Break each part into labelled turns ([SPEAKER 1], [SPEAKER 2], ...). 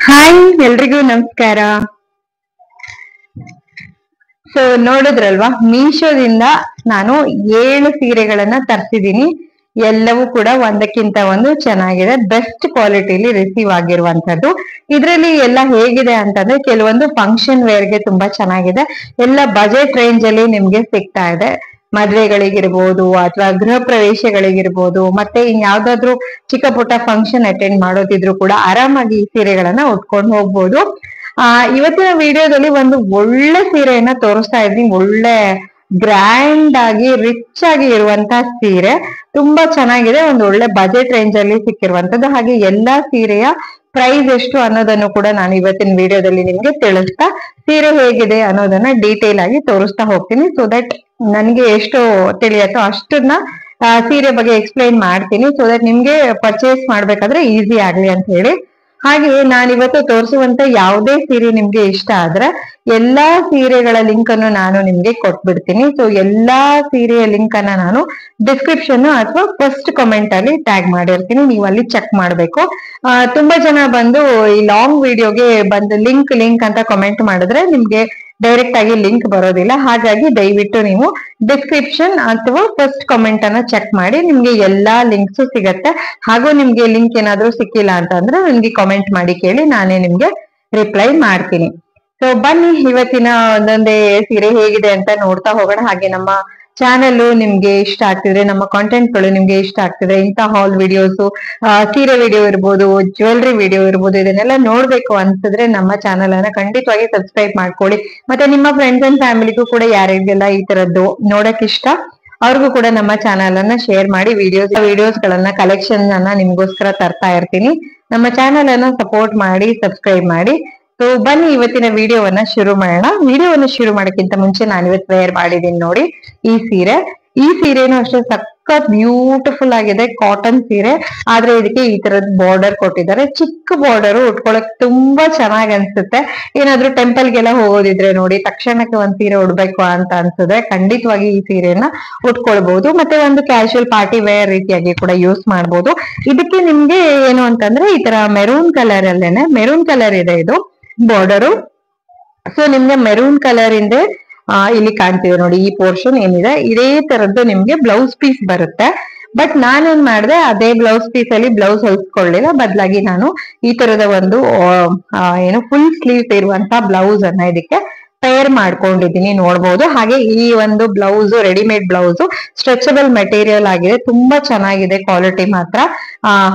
[SPEAKER 1] Hi ಎಲ್ರಿಗೂ ನಮಸ್ಕಾರ. So ನೋಡಿದ್ರಲ್ವಾ, ಮೀಶೋದಿಂದ ನಾನು 7 ಸೀರೆಗಳನ್ನ ತರ್ಸಿದೀನಿ. ಎಲ್ಲವೂ ಕೂಡ ಒಂದಕ್ಕಿಂತ ಒಂದು ಚೆನ್ನಾಗಿದೆ, ಬೆಸ್ಟ್ ಕ್ವಾಲಿಟಿಲಿ ರಿಸೀವ್ ಆಗಿರುವಂತದ್ದು. ಇದ್ರಲ್ಲಿ ಎಲ್ಲ ಹೇಗಿದೆ ಅಂತಂದ್ರೆ, ಕೆಲವೊಂದು ಫಂಕ್ಷನ್ ವೇರ್ಗೆ ತುಂಬಾ ಚೆನ್ನಾಗಿದೆ, ಎಲ್ಲ ಬಜೆಟ್ ರೇಂಜ್ ಅಲ್ಲಿ ನಿಮ್ಗೆ ಸಿಗ್ತಾ ಇದೆ. ಮದ್ವೆಗಳಿಗಿರ್ಬೋದು ಅಥವಾ ಗೃಹ ಪ್ರವೇಶಗಳಿಗಿರ್ಬೋದು, ಮತ್ತೆ ಇನ್ಯಾವ್ದಾದ್ರು ಚಿಕ್ಕ ಪುಟ್ಟ ಫಂಕ್ಷನ್ ಅಟೆಂಡ್ ಮಾಡೋದಿದ್ರು ಕೂಡ ಆರಾಮಾಗಿ ಈ ಸೀರೆಗಳನ್ನ ಉಟ್ಕೊಂಡು ಹೋಗ್ಬೋದು. ಇವತ್ತಿನ ವಿಡಿಯೋದಲ್ಲಿ ಒಂದು ಒಳ್ಳೆ ಸೀರೆಯನ್ನ ತೋರಿಸ್ತಾ ಇದ್ದೀನಿ. ಒಳ್ಳೆ ಗ್ರ್ಯಾಂಡ್ ಆಗಿ ರಿಚ್ ಆಗಿ ಇರುವಂತ ಸೀರೆ, ತುಂಬಾ ಚೆನ್ನಾಗಿದೆ. ಒಂದು ಒಳ್ಳೆ ಬಜೆಟ್ ರೇಂಜ್ ಅಲ್ಲಿ ಸಿಕ್ಕಿರುವಂತದ್ದು. ಹಾಗೆ ಎಲ್ಲಾ ಸೀರೆಯ ಪ್ರೈಸ್ ಎಷ್ಟು ಅನ್ನೋದನ್ನು ಕೂಡ ನಾನು ಇವತ್ತಿನ ವಿಡಿಯೋದಲ್ಲಿ ನಿಮ್ಗೆ ತಿಳಿಸ್ತಾ, ಸೀರೆ ಹೇಗಿದೆ ಅನ್ನೋದನ್ನ ಡೀಟೇಲ್ ಆಗಿ ತೋರಿಸ್ತಾ ಹೋಗ್ತೀನಿ. ಸೊ ದಟ್ ನನಗೆ ಎಷ್ಟು ತಿಳಿಯತ್ತೋ ಅಷ್ಟನ್ನ ಸೀರೆ ಬಗ್ಗೆ ಎಕ್ಸ್ಪ್ಲೈನ್ ಮಾಡ್ತೀನಿ, ಸೊ ದಟ್ ನಿಮ್ಗೆ ಪರ್ಚೇಸ್ ಮಾಡ್ಬೇಕಾದ್ರೆ ಈಸಿ ಆಗ್ಲಿ ಅಂತ ಹೇಳಿ. ಹಾಗೆ ನಾನಿವತ್ತು ತೋರಿಸುವಂತ ಯಾವುದೇ ಸೀರೆ ನಿಮ್ಗೆ ಇಷ್ಟ ಆದ್ರೆ ಎಲ್ಲಾ ಸೀರೆಗಳ ಲಿಂಕ್ ಅನ್ನು ನಾನು ನಿಮ್ಗೆ ಕೊಟ್ಬಿಡ್ತೀನಿ. ಸೊ ಎಲ್ಲಾ ಸೀರೆಯ ಲಿಂಕ್ ಅನ್ನ ನಾನು ಡಿಸ್ಕ್ರಿಪ್ಷನ್ ಅಥವಾ ಫಸ್ಟ್ ಕಮೆಂಟ್ ಅಲ್ಲಿ ಟ್ಯಾಗ್ ಮಾಡಿರ್ತೀನಿ, ನೀವು ಅಲ್ಲಿ ಚೆಕ್ ಮಾಡ್ಬೇಕು. ತುಂಬಾ ಜನ ಬಂದು ಈ ಲಾಂಗ್ ವಿಡಿಯೋಗೆ ಬಂದು ಲಿಂಕ್ ಅಂತ ಕಮೆಂಟ್ ಮಾಡಿದ್ರೆ ನಿಮ್ಗೆ ಡೈರೆಕ್ಟ್ ಆಗಿ ಲಿಂಕ್ ಬರೋದಿಲ್ಲ. ಹಾಗಾಗಿ ದಯವಿಟ್ಟು ನೀವು ಡಿಸ್ಕ್ರಿಪ್ಷನ್ ಅಥವಾ ಫಸ್ಟ್ ಕಮೆಂಟ್ ಅನ್ನ ಚೆಕ್ ಮಾಡಿ, ನಿಮ್ಗೆ ಎಲ್ಲಾ ಲಿಂಕ್ಸ್ ಸಿಗತ್ತೆ. ಹಾಗೂ ನಿಮ್ಗೆ ಲಿಂಕ್ ಏನಾದ್ರೂ ಸಿಕ್ಕಿಲ್ಲ ಅಂತಂದ್ರೆ ನನ್ಗೆ ಕಾಮೆಂಟ್ ಮಾಡಿ ಕೇಳಿ, ನಾನೇ ನಿಮ್ಗೆ ರಿಪ್ಲೈ ಮಾಡ್ತೀನಿ. ಸೊ ಬನ್ನಿ, ಇವತ್ತಿನ ಒಂದೊಂದೇ ಸೀರೆ ಹೇಗಿದೆ ಅಂತ ನೋಡ್ತಾ ಹೋಗೋಣ. ಹಾಗೆ ನಮ್ಮ ಚಾನೆಲ್ ನಿಮ್ಗೆ ಇಷ್ಟ ಆಗ್ತಿದ್ರೆ, ನಮ್ಮ ಕಾಂಟೆಂಟ್ ಗಳು ನಿಮ್ಗೆ ಇಷ್ಟ ಆಗ್ತಿದ್ರೆ, ಇಂಥ ಹಾಲ್ ವಿಡಿಯೋಸ್, ಸೀರೆ ವಿಡಿಯೋ ಇರ್ಬೋದು, ಜ್ಯುವೆಲ್ರಿ ವಿಡಿಯೋ ಇರ್ಬೋದು, ಇದನ್ನೆಲ್ಲ ನೋಡ್ಬೇಕು ಅನ್ಸಿದ್ರೆ ನಮ್ಮ ಚಾನೆಲ್ ಅನ್ನ ಖಂಡಿತವಾಗಿ ಸಬ್ಸ್ಕ್ರೈಬ್ ಮಾಡ್ಕೊಳ್ಳಿ. ಮತ್ತೆ ನಿಮ್ಮ ಫ್ರೆಂಡ್ಸ್ ಅಂಡ್ ಫ್ಯಾಮಿಲಿಗೂ ಕೂಡ ಯಾರಿಗೆಲ್ಲ ಈ ತರದ್ದು ನೋಡಕ್ ಇಷ್ಟ ಅವ್ರಿಗೂ ಕೂಡ ನಮ್ಮ ಚಾನೆಲ್ ಅನ್ನ ಶೇರ್ ಮಾಡಿ. ವಿಡಿಯೋಸ್ ಗಳನ್ನ ಕಲೆಕ್ಷನ್ ಅನ್ನ ನಿಮ್ಗೋಸ್ಕರ ತರ್ತಾ ಇರ್ತೀನಿ. ನಮ್ಮ ಚಾನೆಲ್ ಅನ್ನ ಸಪೋರ್ಟ್ ಮಾಡಿ, ಸಬ್ಸ್ಕ್ರೈಬ್ ಮಾಡಿ. ಸೊ ಬನ್ನಿ, ಇವತ್ತಿನ ವಿಡಿಯೋವನ್ನ ಶುರು ಮಾಡೋಣ. ವಿಡಿಯೋವನ್ನ ಶುರು ಮಾಡೋಕ್ಕಿಂತ ಮುಂಚೆ ನಾನು ಇವತ್ತು ವೇರ್ ಮಾಡಿದೀನಿ ನೋಡಿ ಈ ಸೀರೆ. ಈ ಸೀರೆನೂ ಅಷ್ಟೇ ಸಖತ್ ಬ್ಯೂಟಿಫುಲ್ ಆಗಿದೆ, ಕಾಟನ್ ಸೀರೆ. ಆದ್ರೆ ಇದಕ್ಕೆ ಈ ತರದ್ ಬಾರ್ಡರ್ ಕೊಟ್ಟಿದ್ದಾರೆ, ಚಿಕ್ಕ ಬಾರ್ಡರ್, ಉಟ್ಕೊಳಕ್ ತುಂಬಾ ಚೆನ್ನಾಗಿ ಅನ್ಸುತ್ತೆ. ಏನಾದ್ರೂ ಟೆಂಪಲ್ಗೆಲ್ಲ ಹೋಗೋದಿದ್ರೆ ನೋಡಿ, ತಕ್ಷಣಕ್ಕೆ ಒಂದ್ ಸೀರೆ ಉಡ್ಬೇಕು ಅಂತ ಅನ್ಸಿದ್ರೆ ಖಂಡಿತವಾಗಿ ಈ ಸೀರೆನ ಉಟ್ಕೊಳ್ಬಹುದು. ಮತ್ತೆ ಒಂದು ಕ್ಯಾಶುವಲ್ ಪಾರ್ಟಿ ವೇರ್ ರೀತಿಯಾಗಿ ಕೂಡ ಯೂಸ್ ಮಾಡ್ಬೋದು. ಇದಕ್ಕೆ ನಿಮ್ಗೆ ಏನು ಅಂತಂದ್ರೆ, ಈ ತರ ಮೆರೂನ್ ಕಲರ್ ಅಲ್ಲೇನೆ, ಮೆರೂನ್ ಕಲರ್ ಇದೆ ಇದು ಬಾರ್ಡರು. ಸೊ ನಿಮ್ಗೆ ಮೆರೂನ್ ಕಲರ್ ಇಂದ ಇಲ್ಲಿ ಕಾಣ್ತಿದೆ ನೋಡಿ, ಈ ಪೋರ್ಷನ್ ಏನಿದೆ ಇದೇ ತರದ್ದು ನಿಮ್ಗೆ ಬ್ಲೌಸ್ ಪೀಸ್ ಬರುತ್ತೆ. ಬಟ್ ನಾನೇನ್ ಮಾಡಿದೆ, ಅದೇ ಬ್ಲೌಸ್ ಪೀಸ್ ಅಲ್ಲಿ ಬ್ಲೌಸ್ ಹೊಲ್ಸ್ಕೊಳ್ಳಿಲ್ಲ, ಬದಲಾಗಿ ನಾನು ಈ ತರದ ಒಂದು ಏನು ಫುಲ್ ಸ್ಲೀವ್ ಇರುವಂತ ಬ್ಲೌಸ್ ಅನ್ನ ಇದಕ್ಕೆ ಪೇರ್ ಮಾಡ್ಕೊಂಡಿದ್ದೀನಿ, ನೋಡ್ಬೋದು. ಹಾಗೆ ಈ ಒಂದು blouse readymade blouse stretchable material ಆಗಿದೆ, ತುಂಬಾ ಚೆನ್ನಾಗಿದೆ, ಕ್ವಾಲಿಟಿ ಮಾತ್ರ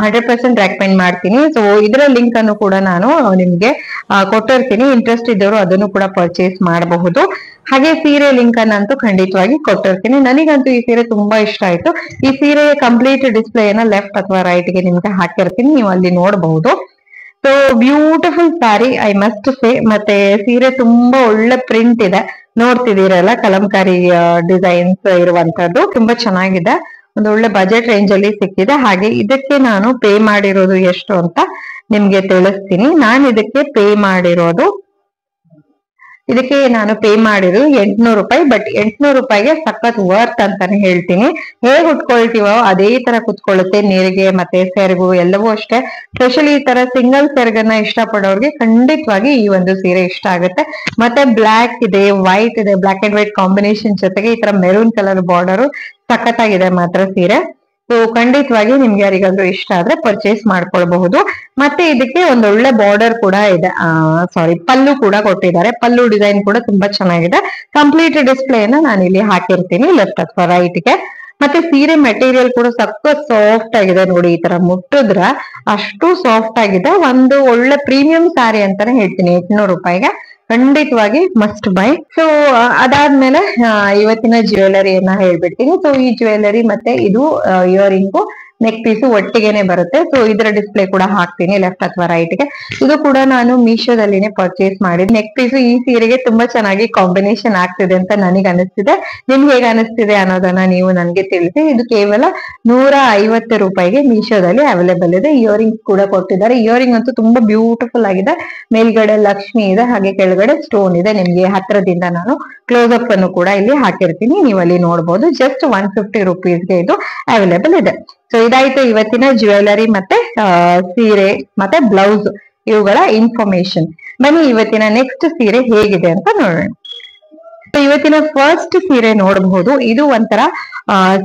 [SPEAKER 1] 100% ರೆಕಮೆಂಡ್ ಮಾಡ್ತೀನಿ. ಸೊ ಇದರ ಲಿಂಕ್ ಅನ್ನು ಕೂಡ ನಾನು ನಿಮ್ಗೆ ಕೊಟ್ಟಿರ್ತೀನಿ, ಇಂಟ್ರೆಸ್ಟ್ ಇದ್ದವರು ಅದನ್ನು ಕೂಡ ಪರ್ಚೇಸ್ ಮಾಡಬಹುದು. ಹಾಗೆ ಸೀರೆ ಲಿಂಕ್ ಅನ್ನಂತೂ ಖಂಡಿತವಾಗಿ ಕೊಟ್ಟಿರ್ತೀನಿ. ನನಗಂತೂ ಈ ಸೀರೆ ತುಂಬಾ ಇಷ್ಟ ಆಯ್ತು. ಈ ಸೀರೆಯ ಕಂಪ್ಲೀಟ್ ಡಿಸ್ಪ್ಲೇನ ಲೆಫ್ಟ್ ಅಥವಾ ರೈಟ್ ಗೆ ನಿಮ್ಗೆ ಹಾಕಿರ್ತೀನಿ, ನೀವು ಅಲ್ಲಿ ನೋಡಬಹುದು. So beautiful sari, I must say. ಮತ್ತೆ ಸೀರೆ ತುಂಬಾ ಒಳ್ಳೆ ಪ್ರಿಂಟ್ ಇದೆ, ನೋಡ್ತಿದ್ದೀರಲ್ಲ, ಕಲಂಕಾರಿ ಡಿಸೈನ್ಸ್ ಇರುವಂತದ್ದು ತುಂಬಾ ಚೆನ್ನಾಗಿದೆ. ಒಂದು ಒಳ್ಳೆ ಬಜೆಟ್ ರೇಂಜ್ ಅಲ್ಲಿ ಸಿಕ್ಕಿದೆ. ಹಾಗೆ ಇದಕ್ಕೆ ನಾನು ಪೇ ಮಾಡಿರೋದು ಎಷ್ಟು ಅಂತ ನಿಮ್ಗೆ ತಿಳಿಸ್ತೀನಿ. ನಾನು ಇದಕ್ಕೆ ಪೇ ಮಾಡಿರೋದು 800 ರೂಪಾಯಿ. ಬಟ್ 800 ರೂಪಾಯಿಗೆ ಸಖತ್ ವರ್ತ್ ಅಂತಾನೆ ಹೇಳ್ತೀನಿ. ಹೇಗ್ ಉಟ್ಕೊಳ್ತೀವೋ ಅದೇ ತರ ಕುತ್ಕೊಳ್ಳುತ್ತೆ, ನೀರಿಗೆ ಮತ್ತೆ ಸೆರಗು ಎಲ್ಲವೂ ಅಷ್ಟೇ. ಸ್ಪೆಷಲಿ ಈ ತರ ಸಿಂಗಲ್ ಸೆರಗನ್ನ ಇಷ್ಟಪಡೋರ್ಗೆ ಖಂಡಿತವಾಗಿ ಈ ಒಂದು ಸೀರೆ ಇಷ್ಟ ಆಗುತ್ತೆ. ಮತ್ತೆ ಬ್ಲಾಕ್ ಇದೆ, ವೈಟ್ ಇದೆ, ಬ್ಲಾಕ್ ಅಂಡ್ ವೈಟ್ ಕಾಂಬಿನೇಷನ್ ಜೊತೆಗೆ ಈ ತರ ಮೆರೂನ್ ಕಲರ್ ಬಾರ್ಡರ್ ಸಖತ್ತಾಗಿದೆ ಮಾತ್ರ ಸೀರೆ. ಸೊ ಖಂಡಿತವಾಗಿ ನಿಮ್ಗೆ ಯಾರಿಗಾದ್ರೂ ಇಷ್ಟ ಆದ್ರೆ ಪರ್ಚೇಸ್ ಮಾಡ್ಕೊಳ್ಬಹುದು. ಮತ್ತೆ ಇದಕ್ಕೆ ಒಂದೊಳ್ಳೆ ಬಾರ್ಡರ್ ಕೂಡ ಇದೆ, ಪಲ್ಲು ಕೂಡ ಕೊಟ್ಟಿದ್ದಾರೆ. ಪಲ್ಲು ಡಿಸೈನ್ ಕೂಡ ತುಂಬಾ ಚೆನ್ನಾಗಿದೆ. ಕಂಪ್ಲೀಟ್ ಡಿಸ್ಪ್ಲೇನ ನಾನು ಇಲ್ಲಿ ಹಾಕಿರ್ತೀನಿ ಲೆಫ್ಟ್ ಅಥವಾ ರೈಟ್ ಗೆ. ಮತ್ತೆ ಸೀರೆ ಮೆಟೀರಿಯಲ್ ಕೂಡ ಸಖತ್ ಸಾಫ್ಟ್ ಆಗಿದೆ ನೋಡಿ, ಈ ತರ ಮುಟ್ಟಿದ್ರ ಅಷ್ಟು ಸಾಫ್ಟ್ ಆಗಿದೆ. ಒಂದು ಒಳ್ಳೆ ಪ್ರೀಮಿಯಂ ಸ್ಯಾರಿ ಅಂತಾನೆ ಹೇಳ್ತೀನಿ 800 ರೂಪಾಯಿಗೆ. ಖಂಡಿತವಾಗಿ ಮಸ್ಟ್ ಬೈ. ಸೊ ಅದಾದ್ಮೇಲೆ ಇವತ್ತಿನ ಜ್ಯುವೆಲರಿಯನ್ನ ಹೇಳ್ಬಿಡ್ತೀನಿ. ಸೊ ಈ ಜ್ಯುವೆಲರಿ ಮತ್ತೆ ಇದು ಇಯರಿಂಗು ನೆಕ್ ಪೀಸು ಒಟ್ಟಿಗೆನೆ ಬರುತ್ತೆ. ಸೊ ಇದರ ಡಿಸ್ಪ್ಲೇ ಕೂಡ ಹಾಕ್ತೀನಿ ಲೆಫ್ಟ್ ಅಥವಾ ರೈಟ್ ಗೆ. ಇದು ಕೂಡ ನಾನು ಮೀಶೋದಲ್ಲಿನೇ ಪರ್ಚೇಸ್ ಮಾಡಿದ್. ನೆಕ್ ಪೀಸು ಈ ಸೀರೆಗೆ ತುಂಬಾ ಚೆನ್ನಾಗಿ ಕಾಂಬಿನೇಷನ್ ಆಗ್ತಿದೆ ಅಂತ ನನಗೆ ಅನಿಸ್ತಿದೆ. ನಿಮ್ಗೆ ಹೇಗೆ ಅನಿಸ್ತಿದೆ ಅನ್ನೋದನ್ನ ನೀವು ನನ್ಗೆ ತಿಳಿಸಿ. ಇದು ಕೇವಲ 150 ರೂಪಾಯಿಗೆ ಮೀಶೋದಲ್ಲಿ ಅವೈಲೇಬಲ್ ಇದೆ. ಇಯರಿಂಗ್ಸ್ ಕೂಡ ಕೊಟ್ಟಿದ್ದಾರೆ. ಇಯರಿಂಗ್ ಅಂತೂ ತುಂಬಾ ಬ್ಯೂಟಿಫುಲ್ ಆಗಿದೆ. ಮೇಲ್ಗಡೆ ಲಕ್ಷ್ಮಿ ಇದೆ, ಹಾಗೆ ಕೆಳಗಡೆ ಸ್ಟೋನ್ ಇದೆ. ನಿಮ್ಗೆ ಹತ್ರದಿಂದ ನಾನು ಕ್ಲೋಸ್ ಅಪ್ ಅನ್ನು ಕೂಡ ಇಲ್ಲಿ ಹಾಕಿರ್ತೀನಿ, ನೀವು ಅಲ್ಲಿ ನೋಡಬಹುದು. ಜಸ್ಟ್ 150 ರುಪೀಸ್ಗೆ ಇದು ಅವೈಲೇಬಲ್ ಇದೆ. ಸೊ ಇದಾಯ್ತು ಇವತ್ತಿನ ಜ್ಯುವೆಲರಿ ಮತ್ತೆ ಸೀರೆ ಮತ್ತೆ ಬ್ಲೌಸ್ ಇವುಗಳ ಇನ್ಫಾರ್ಮೇಶನ್. ಬನ್ನಿ ಇವತ್ತಿನ ನೆಕ್ಸ್ಟ್ ಸೀರೆ ಹೇಗಿದೆ ಅಂತ ನೋಡೋಣ. ಇವತ್ತಿನ ಫಸ್ಟ್ ಸೀರೆ ನೋಡಬಹುದು. ಇದು ಒಂಥರ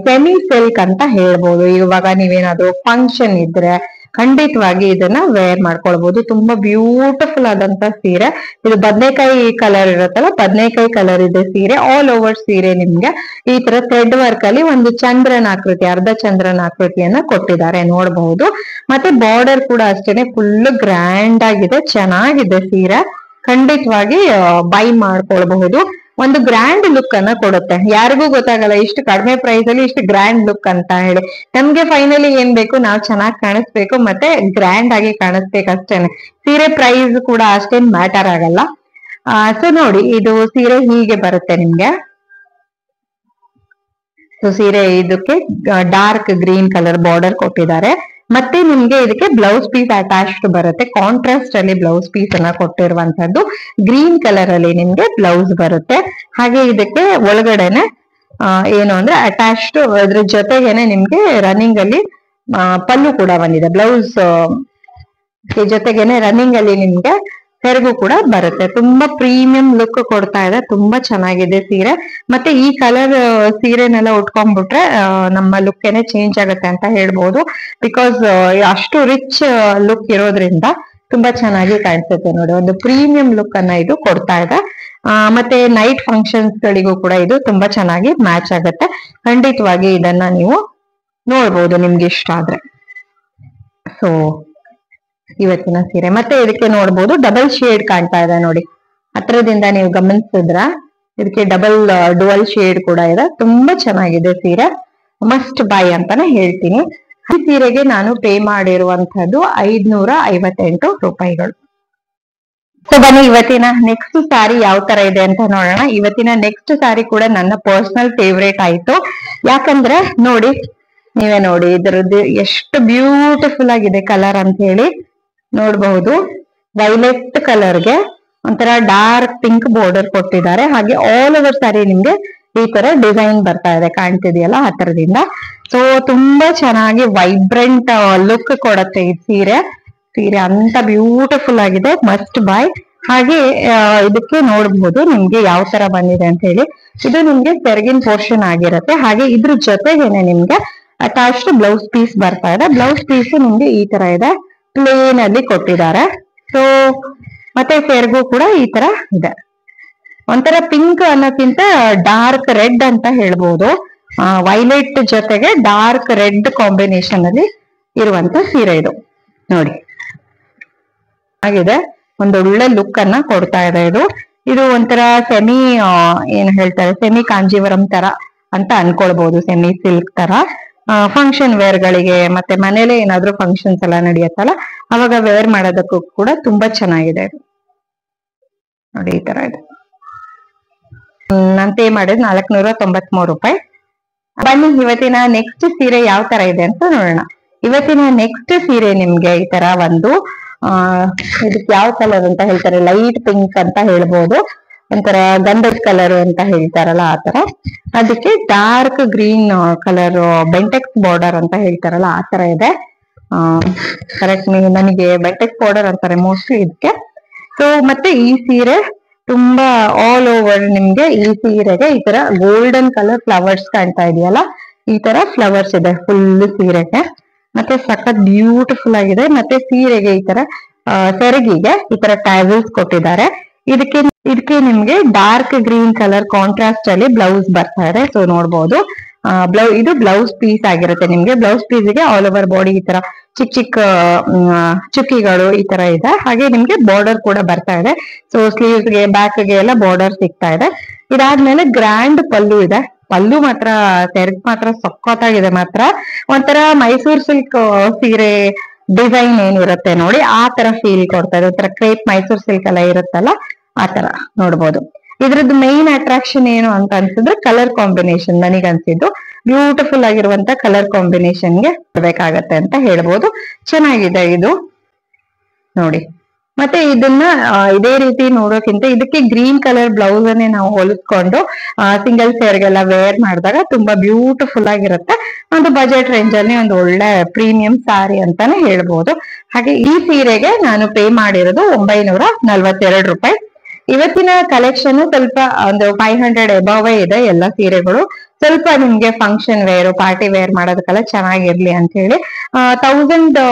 [SPEAKER 1] ಸೆಮಿ ಸಿಲ್ಕ್ ಅಂತ ಹೇಳ್ಬೋದು. ಇವಾಗ ನೀವೇನಾದ್ರೂ ಫಂಕ್ಷನ್ ಇದ್ರೆ ಖಂಡಿತವಾಗಿ ಇದನ್ನ ವೇರ್ ಮಾಡ್ಕೊಳ್ಬಹುದು. ತುಂಬಾ ಬ್ಯೂಟಿಫುಲ್ ಆದಂತ ಸೀರೆ. ಇದು ಬದನೆಕಾಯಿ ಕಲರ್ ಇರುತ್ತಲ್ಲ, ಬದನೆಕಾಯಿ ಕಲರ್ ಇದೆ ಸೀರೆ. ಆಲ್ ಓವರ್ ಸೀರೆ ನಿಮ್ಗೆ ಈ ತರ ಥ್ರೆಡ್ ವರ್ಕ್ ಅಲ್ಲಿ ಒಂದು ಚಂದ್ರನ ಆಕೃತಿ, ಅರ್ಧ ಚಂದ್ರನ ಆಕೃತಿಯನ್ನ ಕೊಟ್ಟಿದ್ದಾರೆ ನೋಡಬಹುದು. ಮತ್ತೆ ಬಾರ್ಡರ್ ಕೂಡ ಅಷ್ಟೇನೆ ಫುಲ್ ಗ್ರ್ಯಾಂಡ್ ಆಗಿದೆ, ಚೆನ್ನಾಗಿದೆ ಸೀರೆ. ಖಂಡಿತವಾಗಿ ಬೈ ಮಾಡ್ಕೊಳ್ಬಹುದು. ಒಂದು ಗ್ರ್ಯಾಂಡ್ ಲುಕ್ ಅನ್ನ ಕೊಡುತ್ತೆ. ಯಾರಿಗೂ ಗೊತ್ತಾಗಲ್ಲ ಇಷ್ಟು ಕಡಿಮೆ ಪ್ರೈಸ್ ಅಲ್ಲಿ ಇಷ್ಟು ಗ್ರ್ಯಾಂಡ್ ಲುಕ್ ಅಂತ ಹೇಳಿ. ನಮ್ಗೆ ಫೈನಲಿ ಏನ್ ಬೇಕು, ನಾವು ಚೆನ್ನಾಗಿ ಕಾಣಿಸ್ಬೇಕು ಮತ್ತೆ ಗ್ರ್ಯಾಂಡ್ ಆಗಿ ಕಾಣಿಸ್ಬೇಕು ಅಷ್ಟೇನೆ. ಸೀರೆ ಪ್ರೈಸ್ ಕೂಡ ಅಷ್ಟೇನ್ ಮ್ಯಾಟರ್ ಆಗಲ್ಲ. ಸೊ ನೋಡಿ, ಇದು ಸೀರೆ ಹೀಗೆ ಬರುತ್ತೆ ನಿಮ್ಗೆ. ಸೊ ಸೀರೆ ಇದಕ್ಕೆ ಡಾರ್ಕ್ ಗ್ರೀನ್ ಕಲರ್ ಬಾರ್ಡರ್ ಕೊಟ್ಟಿದ್ದಾರೆ. ಮತ್ತೆ ನಿಮ್ಗೆ ಇದಕ್ಕೆ ಬ್ಲೌಸ್ ಪೀಸ್ ಅಟ್ಯಾಚ್ಡ್ ಬರುತ್ತೆ. ಕಾಂಟ್ರಾಸ್ಟ್ ಅಲ್ಲಿ ಬ್ಲೌಸ್ ಪೀಸ್ ಅನ್ನ ಕೊಟ್ಟಿರುವಂತದ್ದು. ಗ್ರೀನ್ ಕಲರ್ ಅಲ್ಲಿ ನಿಮ್ಗೆ ಬ್ಲೌಸ್ ಬರುತ್ತೆ. ಹಾಗೆ ಇದಕ್ಕೆ ಒಳಗಡೆನೆ ಏನು ಅಂದ್ರೆ ಅಟ್ಯಾಚ್ಡ್, ಅದ್ರ ಜೊತೆಗೇನೆ ನಿಮ್ಗೆ ರನ್ನಿಂಗ್ ಅಲ್ಲಿ ಪಲ್ಲು ಕೂಡ ಬಂದಿದೆ. ಬ್ಲೌಸ್ ಜೊತೆಗೇನೆ ರನ್ನಿಂಗ್ ಅಲ್ಲಿ ನಿಮ್ಗೆ ಸೆರಗು ಕೂಡ ಬರುತ್ತೆ. ತುಂಬಾ ಪ್ರೀಮಿಯಂ ಲುಕ್ ಕೊಡ್ತಾ ಇದೆ. ತುಂಬಾ ಚೆನ್ನಾಗಿದೆ ಸೀರೆ. ಮತ್ತೆ ಈ ಕಲರ್ ಸೀರೆನೆಲ್ಲ ಉಟ್ಕೊಂಡ್ಬಿಟ್ರೆ ನಮ್ಮ ಲುಕ್ ಏನೇ ಚೇಂಜ್ ಆಗುತ್ತೆ ಅಂತ ಹೇಳ್ಬೋದು. ಬಿಕಾಸ್ ಅಷ್ಟು ರಿಚ್ ಲುಕ್ ಇರೋದ್ರಿಂದ ತುಂಬಾ ಚೆನ್ನಾಗಿ ಕಾಣಿಸುತ್ತೆ ನೋಡಿ. ಒಂದು ಪ್ರೀಮಿಯಂ ಲುಕ್ ಅನ್ನ ಇದು ಕೊಡ್ತಾ ಇದೆ. ಮತ್ತೆ ನೈಟ್ ಫಂಕ್ಷನ್ಸ್ ಗಳಿಗೂ ಕೂಡ ಇದು ತುಂಬಾ ಚೆನ್ನಾಗಿ ಮ್ಯಾಚ್ ಆಗುತ್ತೆ. ಖಂಡಿತವಾಗಿ ಇದನ್ನ ನೀವು ನೋಡ್ಬೋದು ನಿಮ್ಗೆ ಇಷ್ಟ ಆದ್ರೆ. ಸೊ ಇವತ್ತಿನ ಸೀರೆ ಮತ್ತೆ ಇದಕ್ಕೆ ನೋಡ್ಬೋದು ಡಬಲ್ ಶೇಡ್ ಕಾಣ್ತಾ ಇದೆ ನೋಡಿ. ಹತ್ರದಿಂದ ನೀವು ಗಮನಿಸಿದ್ರ ಇದಕ್ಕೆ ಡಬಲ್ ಡುವಲ್ ಶೇಡ್ ಕೂಡ ಇದೆ. ತುಂಬಾ ಚೆನ್ನಾಗಿದೆ ಸೀರೆ. ಮಸ್ಟ್ ಬೈ ಅಂತಾನೆ ಹೇಳ್ತೀನಿ. ಈ ಸೀರೆಗೆ ನಾನು ಪೇ ಮಾಡಿರುವಂತದ್ದು 558 ರೂಪಾಯಿಗಳು. ಸೊ ಬನ್ನಿ ಇವತ್ತಿನ ನೆಕ್ಸ್ಟ್ ಸ್ಯಾರಿ ಯಾವ ತರ ಇದೆ ಅಂತ ನೋಡೋಣ. ಇವತ್ತಿನ ನೆಕ್ಸ್ಟ್ ಸ್ಯಾರಿ ಕೂಡ ನನ್ನ ಪರ್ಸನಲ್ ಫೇವ್ರೇಟ್ ಆಯ್ತು. ಯಾಕಂದ್ರೆ ನೋಡಿ, ನೀವೇ ನೋಡಿ ಇದರದ್ದು ಎಷ್ಟು ಬ್ಯೂಟಿಫುಲ್ ಆಗಿದೆ ಕಲರ್ ಅಂತ ಹೇಳಿ ನೋಡಬಹುದು. ವೈಲೆಟ್ ಕಲರ್ಗೆ ಒಂಥರ ಡಾರ್ಕ್ ಪಿಂಕ್ ಬಾರ್ಡರ್ ಕೊಟ್ಟಿದ್ದಾರೆ. ಹಾಗೆ ಆಲ್ ಓವರ್ ಸ್ಯಾರಿ ನಿಮ್ಗೆ ಈ ತರ ಡಿಸೈನ್ ಬರ್ತಾ ಇದೆ, ಕಾಣ್ತಿದೆಯಲ್ಲ ಆ ತರದಿಂದ. ಸೊ ತುಂಬಾ ಚೆನ್ನಾಗಿ ವೈಬ್ರೆಂಟ್ ಲುಕ್ ಕೊಡುತ್ತೆ ಈ ಸೀರೆ. ಸೀರೆ ಅಂತ ಬ್ಯೂಟಿಫುಲ್ ಆಗಿದೆ, ಮಸ್ಟ್ ಬೈ. ಹಾಗೆ ಇದಕ್ಕೆ ನೋಡಬಹುದು ನಿಮ್ಗೆ ಯಾವ ತರ ಬಂದಿದೆ ಅಂತ ಹೇಳಿ. ಇದು ನಿಮ್ಗೆ ಸೆರಗಿನ ಪೋರ್ಷನ್ ಆಗಿರುತ್ತೆ. ಹಾಗೆ ಇದ್ರ ಜೊತೆಗೇನೆ ನಿಮ್ಗೆ ಅಟ್ಯಾಚ್ಡ್ ಬ್ಲೌಸ್ ಪೀಸ್ ಬರ್ತಾ ಇದೆ. ಬ್ಲೌಸ್ ಪೀಸ್ ನಿಮ್ಗೆ ಈ ತರ ಇದೆ, ಪ್ಲೇನ್ ಅಲ್ಲಿ ಕೊಟ್ಟಿದ್ದಾರೆ. ಸೊ ಮತ್ತೆ ಸೆರಗು ಕೂಡ ಈ ತರ ಇದೆ. ಒಂಥರ ಪಿಂಕ್ ಅನ್ನೋಕ್ಕಿಂತ ಡಾರ್ಕ್ ರೆಡ್ ಅಂತ ಹೇಳ್ಬೋದು. ವೈಲೆಟ್ ಜೊತೆಗೆ ಡಾರ್ಕ್ ರೆಡ್ ಕಾಂಬಿನೇಷನ್ ಅಲ್ಲಿ ಇರುವಂತ ಸೀರೆ ಇದು ನೋಡಿ. ಆಗಿದೆ, ಒಂದು ಒಳ್ಳೆ ಲುಕ್ ಅನ್ನ ಕೊಡ್ತಾ ಇದೆ ಇದು. ಇದು ಒಂಥರ ಸೆಮಿ ಏನ್ ಹೇಳ್ತಾರೆ, ಸೆಮಿ ಕಾಂಜೀವರಂ ತರ ಅಂತ ಅನ್ಕೊಳ್ಬಹುದು. ಸೆಮಿ ಸಿಲ್ಕ್ ತರ ಫಂಕ್ಷನ್ ವೇರ್ ಗಳಿಗೆ ಮತ್ತೆ ಮನೇಲೆ ಏನಾದ್ರೂ ಫಂಕ್ಷನ್ಸ್ ಎಲ್ಲ ನಡೆಯುತ್ತಲ್ಲ ಅವಾಗ ವೇರ್ ಮಾಡೋದಕ್ಕೂ ಕೂಡ ತುಂಬಾ ಚೆನ್ನಾಗಿದೆ ನೋಡಿ. ಈ ತರ ಇದೆ. ನಾನು ಪೇ ಮಾಡಿದ್ 493 ರೂಪಾಯಿ. ಬನ್ನಿ ಇವತ್ತಿನ ನೆಕ್ಸ್ಟ್ ಸೀರೆ ಯಾವ ತರ ಇದೆ ಅಂತ ನೋಡೋಣ. ಇವತ್ತಿನ ನೆಕ್ಸ್ಟ್ ಸೀರೆ ನಿಮ್ಗೆ ಈ ತರ ಒಂದು ಇದಕ್ಕೆ ಯಾವ ಕಲರ್ ಅಂತ ಹೇಳ್ತಾರೆ, ಲೈಟ್ ಪಿಂಕ್ ಅಂತ ಹೇಳ್ಬೋದು. ಒಂಥರ ಗಂಧದ ಕಲರ್ ಅಂತ ಹೇಳ್ತಾರಲ್ಲ ಆ ತರ. ಅದಕ್ಕೆ dark green colour Bentex border ಅಂತ ಹೇಳ್ತಾರಲ್ಲ ಆ ತರ ಇದೆ. ಕರೆಕ್ಟ್, ನನಗೆ ಬೆಂಟೆಕ್ಸ್ ಬಾರ್ಡರ್ ಅಂತಾರೆ ಮೋಸ್ಟ್ಲಿ ಇದಕ್ಕೆ. ಸೊ ಮತ್ತೆ ಈ ಸೀರೆ ತುಂಬಾ ಆಲ್ ಓವರ್ ನಿಮ್ಗೆ ಈ ಸೀರೆಗೆ ಈ ತರ ಗೋಲ್ಡನ್ ಕಲರ್ ಫ್ಲವರ್ಸ್ ಕಾಣ್ತಾ ಇದೆಯಲ್ಲ, ಈ ತರ ಫ್ಲವರ್ಸ್ ಇದೆ ಫುಲ್ ಸೀರೆಗೆ. ಮತ್ತೆ ಸಖತ್ ಬ್ಯೂಟಿಫುಲ್ ಆಗಿದೆ. ಮತ್ತೆ ಸೀರೆಗೆ ಈ ತರ ಸೆರಗಿಗೆ ಈ ತರ ಟ್ಯಾಸಲ್ಸ್ ಕೊಟ್ಟಿದ್ದಾರೆ. ಇದಕ್ಕೆ ನಿಮ್ಗೆ ಡಾರ್ಕ್ ಗ್ರೀನ್ ಕಲರ್ ಕಾಂಟ್ರಾಸ್ಟ್ ಅಲ್ಲಿ ಬ್ಲೌಸ್ ಬರ್ತಾ ಇದೆ. ಸೊ ನೋಡ್ಬೋದು ಇದು ಬ್ಲೌಸ್ ಪೀಸ್ ಆಗಿರುತ್ತೆ ನಿಮ್ಗೆ. ಬ್ಲೌಸ್ ಪೀಸ್ಗೆ ಆಲ್ ಓವರ್ ಬಾಡಿ ಈ ತರ ಚಿಕ್ಕ ಚಿಕ್ಕ ಚುಕ್ಕಿಗಳು ಈ ತರ ಇದೆ. ಹಾಗೆ ನಿಮ್ಗೆ ಬಾರ್ಡರ್ ಕೂಡ ಬರ್ತಾ ಇದೆ. ಸೊ ಸ್ಲೀವ್ಸ್ಗೆ ಬ್ಯಾಕ್ಗೆ ಎಲ್ಲ ಬಾರ್ಡರ್ ಸಿಗ್ತಾ ಇದೆ. ಇದಾದ್ಮೇಲೆ ಗ್ರ್ಯಾಂಡ್ ಪಲ್ಲು ಇದೆ. ಪಲ್ಲು ಮಾತ್ರ ಸೆರಗ್ ಮಾತ್ರ ಸಖತ್ತಾಗಿದೆ. ಮಾತ್ರ ಒಂಥರ ಮೈಸೂರ್ ಸಿಲ್ಕ್ ಸೀರೆ ಡಿಸೈನ್ ಏನಿರುತ್ತೆ ನೋಡಿ ಆ ತರ ಫೀಲ್ ಕೊಡ್ತಾ ಇದೆ. ಒಂಥರ ಕ್ರೇಪ್ ಮೈಸೂರ್ ಸಿಲ್ಕ್ ಎಲ್ಲ ಇರುತ್ತಲ್ಲ ಆ ತರ ನೋಡ್ಬೋದು. ಇದ್ರದ್ದು ಮೈನ್ ಅಟ್ರಾಕ್ಷನ್ ಏನು ಅಂತ ಅನ್ಸಿದ್ರೆ ಕಲರ್ ಕಾಂಬಿನೇಷನ್. ನನಗೆ ಅನ್ಸಿದ್ದು ಬ್ಯೂಟಿಫುಲ್ ಆಗಿರುವಂತ ಕಲರ್ ಕಾಂಬಿನೇಷನ್ಗೆ ಬೇಕಾಗತ್ತೆ ಅಂತ ಹೇಳ್ಬೋದು. ಚೆನ್ನಾಗಿದೆ ಇದು ನೋಡಿ. ಮತ್ತೆ ಇದನ್ನ ಇದೇ ರೀತಿ ನೋಡೋಕ್ಕಿಂತ ಇದಕ್ಕೆ ಗ್ರೀನ್ ಕಲರ್ ಬ್ಲೌಸ್ ಅನ್ನೇ ನಾವು ಹೊಲಿಸ್ಕೊಂಡು ಸಿಂಗಲ್ ಸೇರ್ಗೆಲ್ಲ ವೇರ್ ಮಾಡಿದಾಗ ತುಂಬಾ ಬ್ಯೂಟಿಫುಲ್ ಆಗಿರುತ್ತೆ. ಒಂದು ಬಜೆಟ್ ರೇಂಜ್ ಅಲ್ಲಿ ಒಂದು ಒಳ್ಳೆ ಪ್ರೀಮಿಯಂ ಸಾರಿ ಅಂತಾನೆ ಹೇಳ್ಬೋದು. ಹಾಗೆ ಈ ಸೀರೆಗೆ ನಾನು ಪೇ ಮಾಡಿರೋದು 942 ರೂಪಾಯಿ. ಇವತ್ತಿನ ಕಲೆಕ್ಷನ್ ಸ್ವಲ್ಪ ಒಂದು 500 ಎಬವ್ ಇದೆ ಎಲ್ಲ ಸೀರೆಗಳು. ಸ್ವಲ್ಪ ನಿಮ್ಗೆ ಫಂಕ್ಷನ್ ವೇರ್ ಪಾರ್ಟಿ ವೇರ್ ಮಾಡೋದಕ್ಕೆಲ್ಲ ಚೆನ್ನಾಗಿರ್ಲಿ ಅಂತ ಹೇಳಿ 1000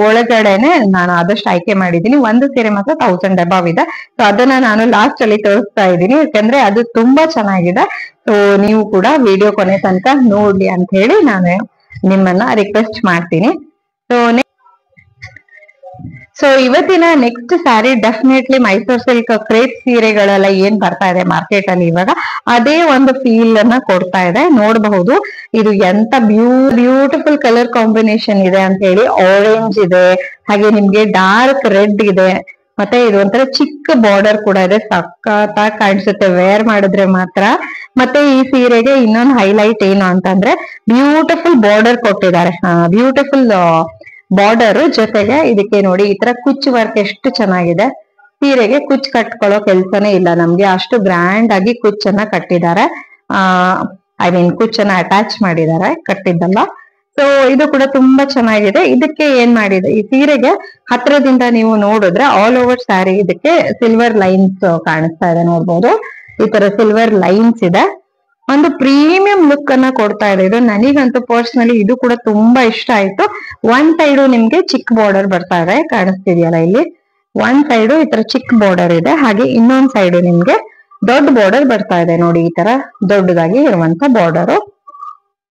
[SPEAKER 1] ಒಳಗಡೆನೆ ನಾನು ಆದಷ್ಟು ಆಯ್ಕೆ ಮಾಡಿದ್ದೀನಿ. ಒಂದು ಸೀರೆ ಮಾತ್ರ 1000 ಎಬವ್ ಇದೆ. ಸೊ ಅದನ್ನ ನಾನು ಲಾಸ್ಟ್ ಅಲ್ಲಿ ತೋರಿಸ್ತಾ ಇದ್ದೀನಿ, ಯಾಕಂದ್ರೆ ಅದು ತುಂಬಾ ಚೆನ್ನಾಗಿದೆ. ಸೊ ನೀವು ಕೂಡ ವಿಡಿಯೋ ಕೊನೆ ತನಕ ನೋಡ್ಲಿ ಅಂತ ಹೇಳಿ ನಾನು ನಿಮ್ಮನ್ನ ರಿಕ್ವೆಸ್ಟ್ ಮಾಡ್ತೀನಿ. ಸೊ ಇವತ್ತಿನ next saree definitely Mysore silk crepe ಸೀರೆಗಳೆಲ್ಲ ಏನ್ ಬರ್ತಾ ಇದೆ ಮಾರ್ಕೆಟ್ ಅಲ್ಲಿ ಇವಾಗ, ಅದೇ ಒಂದು ಫೀಲ್ ಅನ್ನ ಕೊಡ್ತಾ ಇದೆ. ನೋಡಬಹುದು ಇದು ಎಂತ ಬ್ಯೂಟಿಫುಲ್ ಕಲರ್ ಕಾಂಬಿನೇಷನ್ ಇದೆ ಅಂತ ಹೇಳಿ. ಆರೆಂಜ್ ಇದೆ, ಹಾಗೆ ನಿಮ್ಗೆ ಡಾರ್ಕ್ ರೆಡ್ ಇದೆ, ಮತ್ತೆ ಇದು ಒಂಥರ ಚಿಕ್ಕ ಬಾರ್ಡರ್ ಕೂಡ ಇದೆ. ಸಖತ್ತಾಗಿ ಕಾಣಿಸುತ್ತೆ ವೇರ್ ಮಾಡಿದ್ರೆ ಮಾತ್ರ. ಮತ್ತೆ ಈ ಸೀರೆಗೆ ಇನ್ನೊಂದು ಹೈಲೈಟ್ ಏನು ಅಂತಂದ್ರೆ ಬ್ಯೂಟಿಫುಲ್ ಬಾರ್ಡರ್ ಕೊಟ್ಟಿದ್ದಾರೆ. ಬ್ಯೂಟಿಫುಲ್ ಬಾರ್ಡರ್ ಜೊತೆಗೆ ಇದಕ್ಕೆ ನೋಡಿ ಈ ತರ ಕುಚ್ಚು ವರ್ಕ್ ಎಷ್ಟು ಚೆನ್ನಾಗಿದೆ. ಸೀರೆಗೆ ಕುಚ್ಚು ಕಟ್ಕೊಳ್ಳೋ ಕೆಲ್ಸನೇ ಇಲ್ಲ ನಮ್ಗೆ, ಅಷ್ಟು ಗ್ರ್ಯಾಂಡ್ ಆಗಿ ಕುಚ್ಚನ್ನ ಕಟ್ಟಿದ್ದಾರೆ. ಐ ಮೀನ್ ಕುಚ್ಚನ್ನ ಅಟ್ಯಾಚ್ ಮಾಡಿದ್ದಾರೆ, ಕಟ್ಟಿದ್ದಲ್ಲ. ಸೊ ಇದು ಕೂಡ ತುಂಬಾ ಚೆನ್ನಾಗಿದೆ. ಇದಕ್ಕೆ ಏನ್ ಮಾಡಿದೆ, ಈ ಸೀರೆಗೆ ಹತ್ರದಿಂದ ನೀವು ನೋಡಿದ್ರೆ ಆಲ್ ಓವರ್ ಸ್ಯಾರಿ ಇದಕ್ಕೆ ಸಿಲ್ವರ್ ಲೈನ್ಸ್ ಕಾಣಿಸ್ತಾ ಇದೆ. ನೋಡ್ಬೋದು ಈ ತರ ಸಿಲ್ವರ್ ಲೈನ್ಸ್ ಇದೆ. ಒಂದು ಪ್ರೀಮಿಯಂ ಲುಕ್ ಅನ್ನ ಕೊಡ್ತಾ ಇದೆ ಇದು. ನನಗಂತೂ ಪರ್ಸನಲಿ ಇದು ಕೂಡ ತುಂಬಾ ಇಷ್ಟ ಆಯ್ತು. ಒನ್ ಸೈಡು ನಿಮ್ಗೆ ಚಿಕ್ಕ ಬಾರ್ಡರ್ ಬರ್ತಾ ಇದೆ, ಕಾಣಿಸ್ತಿದೆಯಲ್ಲ ಇಲ್ಲಿ. ಒನ್ ಸೈಡು ಈ ತರ ಚಿಕ್ಕ ಬಾರ್ಡರ್ ಇದೆ, ಹಾಗೆ ಇನ್ನೊಂದ್ ಸೈಡು ನಿಮ್ಗೆ ದೊಡ್ಡ ಬಾರ್ಡರ್ ಬರ್ತಾ ಇದೆ. ನೋಡಿ ಈ ತರ ದೊಡ್ಡದಾಗಿ ಇರುವಂತ ಬಾರ್ಡರ್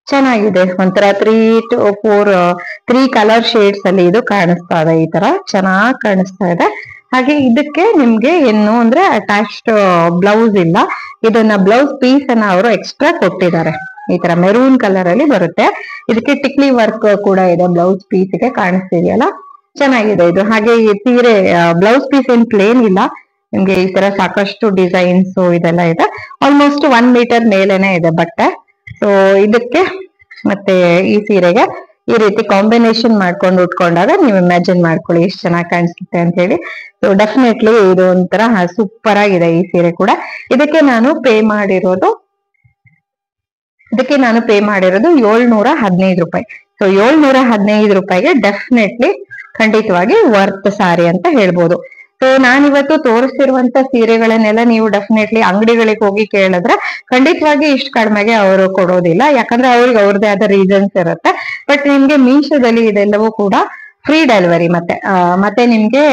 [SPEAKER 1] ಚೆನ್ನಾಗಿದೆ. ಒಂಥರ 3 to 4 ಕಲರ್ ಶೇಡ್ಸ್ ಅಲ್ಲಿ ಇದು ಕಾಣಿಸ್ತಾ ಇದೆ. ಈ ತರ ಚೆನ್ನಾಗಿ ಕಾಣಿಸ್ತಾ ಇದೆ. ಹಾಗೆ ಇದಕ್ಕೆ ನಿಮ್ಗೆ ಏನು ಅಂದ್ರೆ ಅಟ್ಯಾಚ್ಡ್ ಬ್ಲೌಸ್ ಇಲ್ಲ. ಇದನ್ನ ಬ್ಲೌಸ್ ಪೀಸ್ ಅನ್ನ ಅವರು ಎಕ್ಸ್ಟ್ರಾ ಕೊಟ್ಟಿದ್ದಾರೆ. ಈ ತರ ಮೆರೂನ್ ಕಲರ್ ಅಲ್ಲಿ ಬರುತ್ತೆ. ಇದಕ್ಕೆ ಟಿಕ್ಲಿ ವರ್ಕ್ ಕೂಡ ಇದೆ ಬ್ಲೌಸ್ ಪೀಸ್ ಗೆ, ಕಾಣಿಸ್ತಿದೆಯಲ್ಲ ಚೆನ್ನಾಗಿದೆ ಇದು. ಹಾಗೆ ಈ ಸೀರೆ ಬ್ಲೌಸ್ ಪೀಸ್ ಏನ್ ಪ್ಲೇನ್ ಇಲ್ಲ, ನಿಮ್ಗೆ ಈ ತರ ಸಾಕಷ್ಟು ಡಿಸೈನ್ಸ್ ಇದೆಲ್ಲ ಇದೆ. ಆಲ್ಮೋಸ್ಟ್ 1 ಮೀಟರ್ ಮೇಲೆನೆ ಇದೆ ಬಟ್ಟೆ. ಸೊ ಇದಕ್ಕೆ ಮತ್ತೆ ಈ ಸೀರೆಗೆ ಈ ರೀತಿ ಕಾಂಬಿನೇಷನ್ ಮಾಡ್ಕೊಂಡು ಉಟ್ಕೊಂಡಾಗ ನೀವು ಇಮ್ಯಾಜಿನ್ ಮಾಡ್ಕೊಳ್ಳಿ ಎಷ್ಟು ಚೆನ್ನಾಗಿ ಕಾಣಿಸುತ್ತೆ ಅಂತ ಹೇಳಿ. ಸೊ ಡೆಫಿನೆಟ್ಲಿ ಇದು ಒಂಥರ ಸೂಪರ್ ಆಗಿದೆ ಈ ಸೀರೆ ಕೂಡ. ಇದಕ್ಕೆ ನಾನು ಪೇ ಮಾಡಿರೋದು 715 ರೂಪಾಯಿ. ಸೊ 715 ರೂಪಾಯಿಗೆ ಡೆಫಿನೆಟ್ಲಿ ಖಂಡಿತವಾಗಿ ವರ್ತ್ ಸಾರಿ ಅಂತ ಹೇಳ್ಬೋದು. ಸೊ ನಾನಿವತ್ತು ತೋರಿಸ್ತಿರುವಂತ ಸೀರೆಗಳನ್ನೆಲ್ಲ ನೀವು ಡೆಫಿನೆಟ್ಲಿ ಅಂಗಡಿಗಳಿಗೆ ಹೋಗಿ ಕೇಳಿದ್ರೆ ಖಂಡಿತವಾಗಿ ಇಷ್ಟು ಕಡಿಮೆಗೆ ಅವರು ಕೊಡೋದಿಲ್ಲ, ಯಾಕಂದ್ರೆ ಅವ್ರಿಗೆ ಅವ್ರದೇ ಆದ ರೀಸನ್ಸ್ ಇರುತ್ತೆ. ಬಟ್ ನಿಮ್ಗೆ ಮೀಶೋದಲ್ಲಿ ಇದೆಲ್ಲವೂ ಕೂಡ ಫ್ರೀ ಡೆಲಿವರಿ ಮತ್ತೆ ನಿಮ್ಗೆ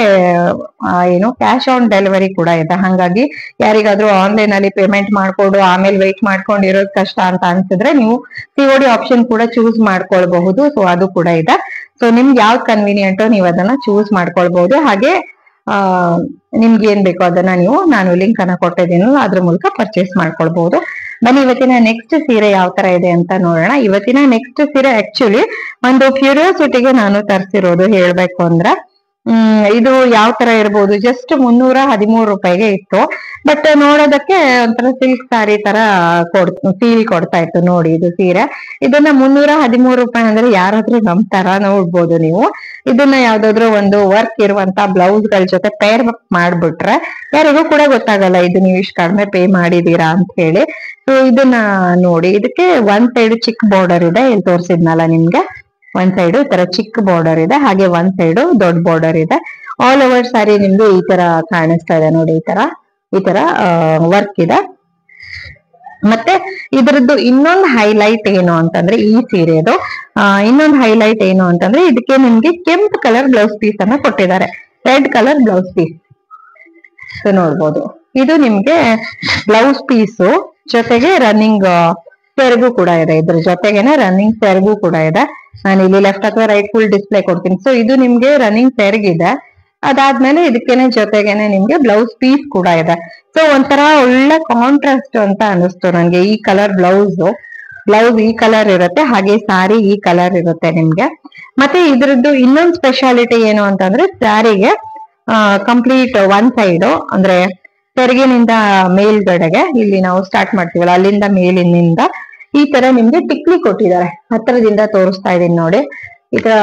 [SPEAKER 1] ಏನು ಕ್ಯಾಶ್ ಆನ್ ಡೆಲಿವರಿ ಕೂಡ ಇದೆ. ಹಾಗಾಗಿ ಯಾರಿಗಾದ್ರೂ ಆನ್ಲೈನ್ ಅಲ್ಲಿ ಪೇಮೆಂಟ್ ಮಾಡ್ಕೊಂಡು ಆಮೇಲೆ ವೆಯ್ಟ್ ಮಾಡ್ಕೊಂಡು ಇರೋದು ಕಷ್ಟ ಅಂತ ಅನ್ಸಿದ್ರೆ ನೀವು COD ಆಪ್ಷನ್ ಕೂಡ ಚೂಸ್ ಮಾಡ್ಕೊಳ್ಬಹುದು. ಸೊ ಅದು ಕೂಡ ಇದೆ. ಸೊ ನಿಮ್ಗೆ ಯಾವ್ದು ಕನ್ವೀನಿಯಂಟೋ ನೀವು ಅದನ್ನ ಚೂಸ್ ಮಾಡ್ಕೊಳ್ಬಹುದು. ಹಾಗೆ ನಿಮ್ಗೆ ಏನ್ ಬೇಕೋ ಅದನ್ನ ನಾನು ಲಿಂಕ್ ಅನ್ನ ಕೊಟ್ಟಿದ್ದೀನಿ, ಅದ್ರ ಮೂಲಕ ಪರ್ಚೇಸ್ ಮಾಡ್ಕೊಳ್ಬಹುದು. ಬನ್ನಿ ಇವತ್ತಿನ ನೆಕ್ಸ್ಟ್ ಸೀರೆ ಯಾವ ತರ ಇದೆ ಅಂತ ನೋಡೋಣ. ಇವತ್ತಿನ ನೆಕ್ಸ್ಟ್ ಸೀರೆ ಆಕ್ಚುಲಿ ಒಂದು ಕ್ಯೂರಿಯಾಸಿಟಿಗೆ ನಾನು ತರಿಸಿರೋದು ಹೇಳ್ಬೇಕು ಅಂದ್ರೆ. ಇದು ಯಾವ ತರ ಇರ್ಬೋದು, ಜಸ್ಟ್ 313 ರೂಪಾಯಿಗೆ ಇತ್ತು. ಬಟ್ ನೋಡೋದಕ್ಕೆ ಒಂಥರ ಸಿಲ್ಕ್ ಸಾರಿ ತರ ಫೀಲ್ ಕೊಡ್ತಾ ಇತ್ತು. ನೋಡಿ ಇದು ಸೀರೆ, ಇದನ್ನ 313 ರೂಪಾಯಿ ಅಂದ್ರೆ ಯಾರಾದ್ರೂ ನಂಬ್ತಾರ? ನೋಡ್ಬೋದು ನೀವು. ಇದನ್ನ ಯಾವ್ದಾದ್ರು ಒಂದು ವರ್ಕ್ ಇರುವಂತ ಬ್ಲೌಸ್ ಗಳ ಜೊತೆ ಪೇರ್ ಮಾಡ್ಬಿಟ್ರೆ ಯಾರಿಗೂ ಕೂಡ ಗೊತ್ತಾಗಲ್ಲ ಇದು ನೀವು ಇಷ್ಟು ಕಡಿಮೆ ಪೇ ಮಾಡಿದೀರಾ ಅಂತ ಹೇಳಿ. ಸೊ ಇದನ್ನ ನೋಡಿ, ಇದಕ್ಕೆ ಒನ್ ಸೈಡ್ ಚಿಕ್ಕ ಬಾರ್ಡರ್ ಇದೆ, ಇಲ್ಲಿ ತೋರಿಸಿದ್ನಲ್ಲ ನಿಮ್ಗೆ. ಒಂದ್ ಸೈಡ್ ಈ ತರ ಚಿಕ್ಕ ಬಾರ್ಡರ್ ಇದೆ, ಹಾಗೆ ಒಂದ್ ಸೈಡ್ ದೊಡ್ಡ ಬಾರ್ಡರ್ ಇದೆ. ಆಲ್ ಓವರ್ ಸ್ಯಾರಿ ನಿಮ್ಗೆ ಈ ತರ ಕಾಣಿಸ್ತಾ ಇದೆ. ನೋಡಿ ಈ ತರ ವರ್ಕ್ ಇದೆ. ಮತ್ತೆ ಇದ್ರದ್ದು ಇನ್ನೊಂದು ಹೈಲೈಟ್ ಏನು ಅಂತಂದ್ರೆ, ಈ ಸೀರೆದು ಇನ್ನೊಂದು ಹೈಲೈಟ್ ಏನು ಅಂತಂದ್ರೆ ಇದಕ್ಕೆ ನಿಮ್ಗೆ ಕೆಂಪು ಕಲರ್ ಬ್ಲೌಸ್ ಪೀಸ್ ಅನ್ನ ಕೊಟ್ಟಿದ್ದಾರೆ, red colour blouse piece. So ನೋಡ್ಬೋದು ಇದು ನಿಮ್ಗೆ ಬ್ಲೌಸ್ ಪೀಸು ಜೊತೆಗೆ ರನ್ನಿಂಗ್ ಸೆರಗು ಕೂಡ ಇದೆ. ಇದ್ರ ಜೊತೆಗೇನೆ ರನ್ನಿಂಗ್ ಸೆರಗು ಕೂಡ ಇದೆ. ನಾನು ಇಲ್ಲಿ ಲೆಫ್ಟ್ ಅಥವಾ ರೈಟ್ ಫುಲ್ ಡಿಸ್ಪ್ಲೇ ಕೊಡ್ತೀನಿ. ಸೊ ಇದು ನಿಮ್ಗೆ ರನ್ನಿಂಗ್ ಸೆರಗಿದೆ. ಅದಾದ್ಮೇಲೆ ಇದಕ್ಕೇನೆ ಜೊತೆಗೇನೆ ನಿಮ್ಗೆ ಬ್ಲೌಸ್ ಪೀಸ್ ಕೂಡ ಇದೆ. ಸೊ ಒಂಥರ ಒಳ್ಳೆ ಕಾಂಟ್ರಾಸ್ಟ್ ಅಂತ ಅನಿಸ್ತು ನನ್ಗೆ. ಈ ಕಲರ್ ಬ್ಲೌಸ್ ಈ ಕಲರ್ ಇರುತ್ತೆ, ಹಾಗೆ ಸಾರಿ ಈ ಕಲರ್ ಇರುತ್ತೆ ನಿಮ್ಗೆ. ಮತ್ತೆ ಇದ್ರದ್ದು ಇನ್ನೊಂದು ಸ್ಪೆಷಾಲಿಟಿ ಏನು ಅಂತಂದ್ರೆ ಸ್ಯಾರಿಗೆ ಕಂಪ್ಲೀಟ್ ಒನ್ ಸೈಡ್ ಅಂದ್ರೆ ಸೆರಗಿನಿಂದ ಮೇಲ್ಗಡೆಗೆ, ಇಲ್ಲಿ ನಾವು ಸ್ಟಾರ್ಟ್ ಮಾಡ್ತೀವಲ್ಲ ಅಲ್ಲಿಂದ ಮೇಲಿನಿಂದ ಈ ತರ ನಿಮ್ಗೆ ಟಿಕ್ಲಿ ಕೊಟ್ಟಿದ್ದಾರೆ. ಹತ್ರದಿಂದ ತೋರಿಸ್ತಾ ಇದೀನಿ ನೋಡಿ. ಈ ತರ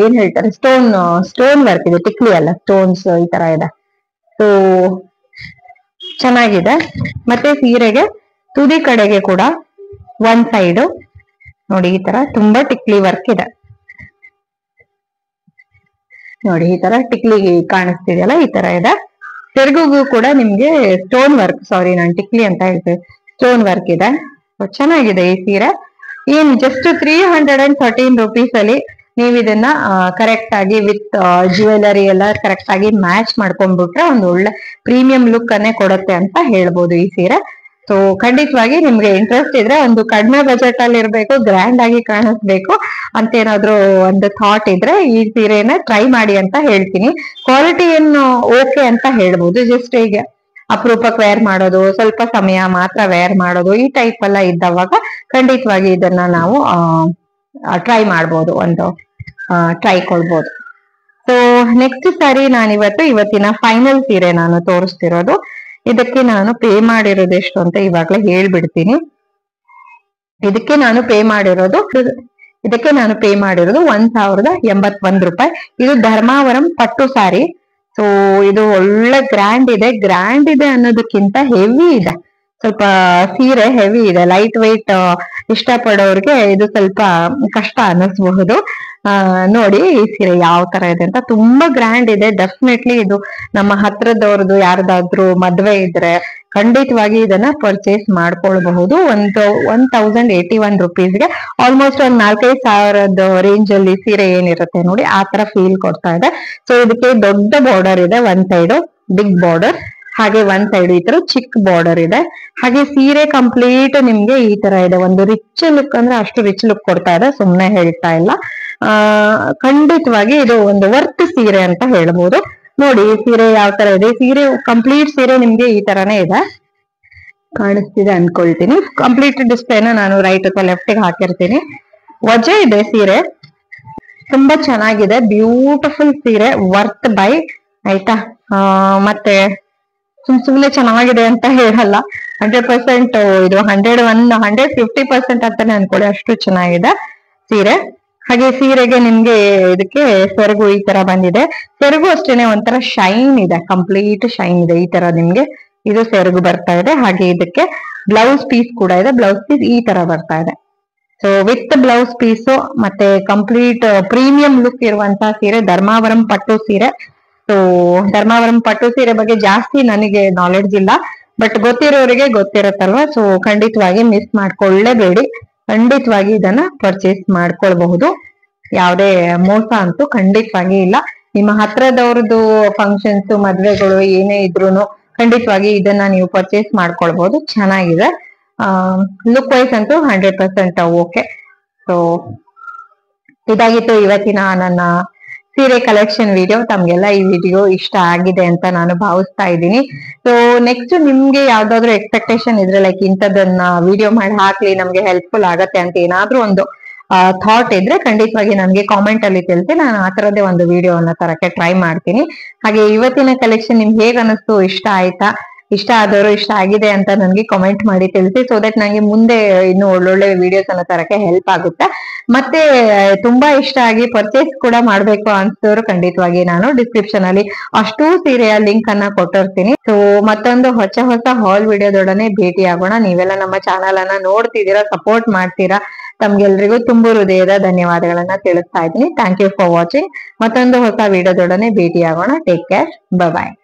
[SPEAKER 1] ಏನ್ ಹೇಳ್ತಾರೆ, ಸ್ಟೋನ್ ವರ್ಕ್ ಇದೆ, ಟಿಕ್ಲಿ ಅಲ್ಲ ಸ್ಟೋನ್ಸ್ ಈ ತರ ಇದೆ. ಸೊ ಚೆನ್ನಾಗಿದೆ. ಮತ್ತೆ ಸೀರೆಗೆ ತುದಿ ಕಡೆಗೆ ಕೂಡ ಒಂದ್ ಸೈಡ್ ನೋಡಿ ಈ ತರ ತುಂಬಾ ಟಿಕ್ಲಿ ವರ್ಕ್ ಇದೆ ನೋಡಿ, ಈ ತರ ಟಿಕ್ಲಿ ಕಾಣಿಸ್ತಿದೆಯಲ್ಲ, ಈ ತರ ಇದೆ. ಸೆರಗುಗೂ ಕೂಡ ನಿಮ್ಗೆ ಸ್ಟೋನ್ ವರ್ಕ್, ಸಾರಿ ನಾನು ಟಿಕ್ಲಿ ಅಂತ ಹೇಳ್ತೇವೆ, ಸ್ಟೋನ್ ವರ್ಕ್ ಇದೆ. ಚೆನ್ನಾಗಿದೆ ಈ ಸೀರೆ. ಏನ್ ಜಸ್ಟ್ 313 rupees ಅಲ್ಲಿ ನೀವು ಇದನ್ನ ಕರೆಕ್ಟ್ ಆಗಿ ವಿತ್ ಜ್ಯುವೆಲರಿ ಎಲ್ಲ ಕರೆಕ್ಟ್ ಆಗಿ ಮ್ಯಾಚ್ ಮಾಡ್ಕೊಂಡ್ಬಿಟ್ರೆ ಒಂದು ಒಳ್ಳೆ ಪ್ರೀಮಿಯಂ ಲುಕ್ ಅನ್ನೇ ಕೊಡುತ್ತೆ ಅಂತ ಹೇಳ್ಬೋದು ಈ ಸೀರೆ. ಸೊ ಖಂಡಿತವಾಗಿ ನಿಮ್ಗೆ ಇಂಟ್ರೆಸ್ಟ್ ಇದ್ರೆ, ಒಂದು ಕಡಿಮೆ ಬಜೆಟ್ ಅಲ್ಲಿ ಇರ್ಬೇಕು, ಗ್ರ್ಯಾಂಡ್ ಆಗಿ ಕಾಣಿಸ್ಬೇಕು ಅಂತ ಏನಾದ್ರು ಒಂದು ಥಾಟ್ ಇದ್ರೆ ಈ ಸೀರೆನ ಟ್ರೈ ಮಾಡಿ ಅಂತ ಹೇಳ್ತೀನಿ. ಕ್ವಾಲಿಟಿ ಏನು ಓಕೆ ಅಂತ ಹೇಳ್ಬೋದು. ಜಸ್ಟ್ ಈಗ ಅಪರೂಪಕ್ಕೆ ವೇರ್ ಮಾಡೋದು, ಸ್ವಲ್ಪ ಸಮಯ ಮಾತ್ರ ವೇರ್ ಮಾಡೋದು, ಈ ಟೈಪ್ ಎಲ್ಲ ಇದ್ದವಾಗ ಖಂಡಿತವಾಗಿ ಇದನ್ನ ನಾವು ಟ್ರೈ ಮಾಡ್ಬೋದು, ಒಂದು ಟ್ರೈ ಕೊಡ್ಬೋದು. ಸೊ ನೆಕ್ಸ್ಟ್ ಸಾರಿ ಇವತ್ತಿನ ಫೈನಲ್ ಸೀರೆ ನಾನು ತೋರಿಸ್ತಿರೋದು. ಇದಕ್ಕೆ ನಾನು ಪೇ ಮಾಡಿರೋದು ಎಷ್ಟು ಅಂತ ಇವಾಗ್ಲೇ ಹೇಳ್ಬಿಡ್ತೀನಿ. ಇದಕ್ಕೆ ನಾನು ಪೇ ಮಾಡಿರೋದು 1081 ರೂಪಾಯಿ. ಇದು ಧರ್ಮಾವರಂ ಪಟ್ಟು ಸಾರಿ. ಸೊ ಇದು ಒಳ್ಳೆ ಗ್ರ್ಯಾಂಡ್ ಇದೆ ಅನ್ನೋದಕ್ಕಿಂತ ಹೆವಿ ಇದೆ, ಸ್ವಲ್ಪ ಸೀರೆ ಹೆವಿ ಇದೆ. ಲೈಟ್ ವೆಯ್ಟ್ ಇಷ್ಟಪಡೋರ್ಗೆ ಇದು ಸ್ವಲ್ಪ ಕಷ್ಟ ಅನ್ನಿಸ್ಬಹುದು. ನೋಡಿ ಈ ಸೀರೆ ಯಾವ ತರ ಇದೆ ಅಂತ, ತುಂಬಾ ಗ್ರ್ಯಾಂಡ್ ಇದೆ. ಡೆಫಿನೆಟ್ಲಿ ಇದು ನಮ್ಮ ಹತ್ರದವ್ರದ್ದು ಯಾರ್ದಾದ್ರು ಮದ್ವೆ ಇದ್ರೆ ಖಂಡಿತವಾಗಿ ಇದನ್ನ ಪರ್ಚೇಸ್ ಮಾಡ್ಕೊಳ್ಬಹುದು. 1081 rupeesಗೆ ಆಲ್ಮೋಸ್ಟ್ ಒಂದ್ 4,500 ರೇಂಜ್ ಅಲ್ಲಿ ಸೀರೆ ಏನಿರುತ್ತೆ ನೋಡಿ, ಆ ತರ ಫೀಲ್ ಕೊಡ್ತಾ ಇದೆ. ಸೊ ಇದಕ್ಕೆ ದೊಡ್ಡ ಬಾರ್ಡರ್ ಇದೆ, ಒಂದ್ ಸೈಡ್ ಬಿಗ್ ಬಾರ್ಡರ್, ಹಾಗೆ ಒಂದ್ ಸೈಡ್ ಈ ತರ ಚಿಕ್ಕ ಬಾರ್ಡರ್ ಇದೆ. ಹಾಗೆ ಸೀರೆ ಕಂಪ್ಲೀಟ್ ನಿಮ್ಗೆ ಈ ತರ ಇದೆ. ಒಂದು ರಿಚ್ ಲುಕ್ ಅಂದ್ರೆ ಅಷ್ಟು ರಿಚ್ ಲುಕ್ ಕೊಡ್ತಾ ಇದೆ, ಸುಮ್ನೆ ಹೇಳ್ತಾ ಇಲ್ಲ. ಖಂಡಿತವಾಗಿ ಇದು ಒಂದು ವರ್ತ್ ಸೀರೆ ಅಂತ ಹೇಳ್ಬೋದು. ನೋಡಿ ಸೀರೆ ಯಾವ ತರ ಇದೆ. ಸೀರೆ ಕಂಪ್ಲೀಟ್ ಸೀರೆ ನಿಮ್ಗೆ ಈ ತರಾನೇ ಇದೆ, ಕಾಣಿಸ್ತಿದೆ ಅನ್ಕೊಳ್ತೀನಿ. ಕಂಪ್ಲೀಟ್ ಡಿಸ್ಪ್ಲೇನ ನಾನು ರೈಟ್ ಅಥವಾ ಲೆಫ್ಟ್ ಗೆ ಹಾಕಿರ್ತೀನಿ. ವಜೆ ಇದೆ ಸೀರೆ, ತುಂಬಾ ಚೆನ್ನಾಗಿದೆ, ಬ್ಯೂಟಿಫುಲ್ ಸೀರೆ, ವರ್ತ್ ಬೈ ಆಯ್ತಾ. ಮತ್ತೆ ಸುಮ್ನೆ ಚೆನ್ನಾಗಿದೆ ಅಂತ ಹೇಳಲ್ಲ, 100% ಇದು 150% ಅಂತಾನೆ ಅನ್ಕೊಳ್ಳಿ, ಅಷ್ಟು ಚೆನ್ನಾಗಿದೆ ಸೀರೆ. ಹಾಗೆ ಸೀರೆಗೆ ನಿಮ್ಗೆ ಇದಕ್ಕೆ ಸೆರಗು ಈ ತರ ಬಂದಿದೆ. ಸೆರಗು ಅಷ್ಟೇನೆ ಒಂಥರ ಶೈನ್ ಇದೆ, ಕಂಪ್ಲೀಟ್ ಶೈನ್ ಇದೆ. ಈ ತರ ನಿಮ್ಗೆ ಇದು ಸೆರಗು ಬರ್ತಾ ಇದೆ. ಹಾಗೆ ಇದಕ್ಕೆ ಬ್ಲೌಸ್ ಪೀಸ್ ಕೂಡ ಇದೆ, ಬ್ಲೌಸ್ ಪೀಸ್ ಈ ತರ ಬರ್ತಾ ಇದೆ. ಸೊ ವಿತ್ ಬ್ಲೌಸ್ ಪೀಸು ಮತ್ತೆ ಕಂಪ್ಲೀಟ್ ಪ್ರೀಮಿಯಂ ಲುಕ್ ಇರುವಂತಹ ಸೀರೆ ಧರ್ಮಾವರಂ ಪಟ್ಟು ಸೀರೆ. ಸೊ ಧರ್ಮಾವರಂ ಪಟ್ಟು ಸೀರೆ ಬಗ್ಗೆ ಜಾಸ್ತಿ ನನಗೆ ನಾಲೆಡ್ಜ್ ಇಲ್ಲ, ಬಟ್ ಗೊತ್ತಿರೋರಿಗೆ ಗೊತ್ತಿರತ್ತಲ್ವಾ. ಸೊ ಖಂಡಿತವಾಗಿ ಮಿಸ್ ಮಾಡ್ಕೊಳ್ಳೇಬೇಡಿ, ಖಂಡಿತವಾಗಿ ಇದನ್ನ ಪರ್ಚೇಸ್ ಮಾಡ್ಕೊಳ್ಬಹುದು. ಯಾವುದೇ ಮೋಸ ಅಂತೂ ಖಂಡಿತವಾಗಿ ಇಲ್ಲ. ನಿಮ್ಮ ಹತ್ರದವ್ರದ್ದು ಫಂಕ್ಷನ್ಸ್ ಮದ್ವೆಗಳು ಏನೇ ಇದ್ರೂನು ಖಂಡಿತವಾಗಿ ಇದನ್ನ ನೀವು ಪರ್ಚೇಸ್ ಮಾಡ್ಕೊಳ್ಬಹುದು. ಚೆನ್ನಾಗಿದೆ, ಲುಕ್ ವೈಸ್ ಅಂತೂ 100% ಓಕೆ. ಸೊ ಇದಾಗಿತ್ತು ಇವತ್ತಿನ ನನ್ನ ಸೀರೆ ಕಲೆಕ್ಷನ್ ವಿಡಿಯೋ. ತಮ್ಗೆಲ್ಲ ಈ ವಿಡಿಯೋ ಇಷ್ಟ ಆಗಿದೆ ಅಂತ ನಾನು ಭಾವಿಸ್ತಾ ಇದ್ದೀನಿ. ಸೊ ನೆಕ್ಸ್ಟ್ ನಿಮ್ಗೆ ಯಾವ್ದಾದ್ರು ಎಕ್ಸ್ಪೆಕ್ಟೇಷನ್ ಇದ್ರೆ, ಲೈಕ್ ಇಂಥದನ್ನ ವಿಡಿಯೋ ಮಾಡಿ ಹಾಕ್ಲಿ ನಮ್ಗೆ ಹೆಲ್ಪ್ಫುಲ್ ಆಗತ್ತೆ ಅಂತ ಏನಾದ್ರೂ ಒಂದು ಥಾಟ್ ಇದ್ರೆ ಖಂಡಿತವಾಗಿ ನನ್ಗೆ ಕಾಮೆಂಟ್ ಅಲ್ಲಿ ತಿಳಿಸಿ, ನಾನು ಆ ತರದೇ ಒಂದು ವಿಡಿಯೋನ ತರಕ್ಕೆ ಟ್ರೈ ಮಾಡ್ತೀನಿ. ಹಾಗೆ ಇವತ್ತಿನ ಕಲೆಕ್ಷನ್ ನಿಮ್ಗೆ ಹೇಗ್ ಅನಿಸ್ತು, ಇಷ್ಟ ಆಯ್ತಾ, ಇಷ್ಟ ಆದವರು ಇಷ್ಟ ಆಗಿದೆ ಅಂತ ನನ್ಗೆ ಕಾಮೆಂಟ್ ಮಾಡಿ ತಿಳಿಸಿ. ಸೊ ದಟ್ ನಂಗೆ ಮುಂದೆ ಇನ್ನು ಒಳ್ಳೊಳ್ಳೆ ವಿಡಿಯೋಸ್ ಅನ್ನ ತರಕ್ಕೆ ಹೆಲ್ಪ್ ಆಗುತ್ತೆ. ಮತ್ತೆ ತುಂಬಾ ಇಷ್ಟ ಆಗಿ ಪರ್ಚೇಸ್ ಕೂಡ ಮಾಡ್ಬೇಕು ಅನ್ಸಿದವರು ಖಂಡಿತವಾಗಿ ನಾನು ಡಿಸ್ಕ್ರಿಪ್ಷನ್ ಅಲ್ಲಿ ಅಷ್ಟೂ ಸೀರೆಯ ಲಿಂಕ್ ಅನ್ನ ಕೊಟ್ಟಿರ್ತೀನಿ. ಸೊ ಮತ್ತೊಂದು ಹೊಸ ಹಾಲ್ ವಿಡಿಯೋದೊಡನೆ ಭೇಟಿ ಆಗೋಣ. ನೀವೆಲ್ಲ ನಮ್ಮ ಚಾನಲ್ ಅನ್ನ ನೋಡ್ತಿದ್ದೀರಾ, ಸಪೋರ್ಟ್ ಮಾಡ್ತೀರಾ, ತಮ್ಗೆಲ್ರಿಗೂ ತುಂಬು ಹೃದಯದ ಧನ್ಯವಾದಗಳನ್ನ ತಿಳಿಸ್ತಾ ಇದ್ದೀನಿ. Thank you for watching. ಮತ್ತೊಂದು ಹೊಸ ವಿಡಿಯೋದೊಡನೆ ಭೇಟಿ ಆಗೋಣ. ಟೇಕ್ ಕೇರ್, ಬಾಯ್.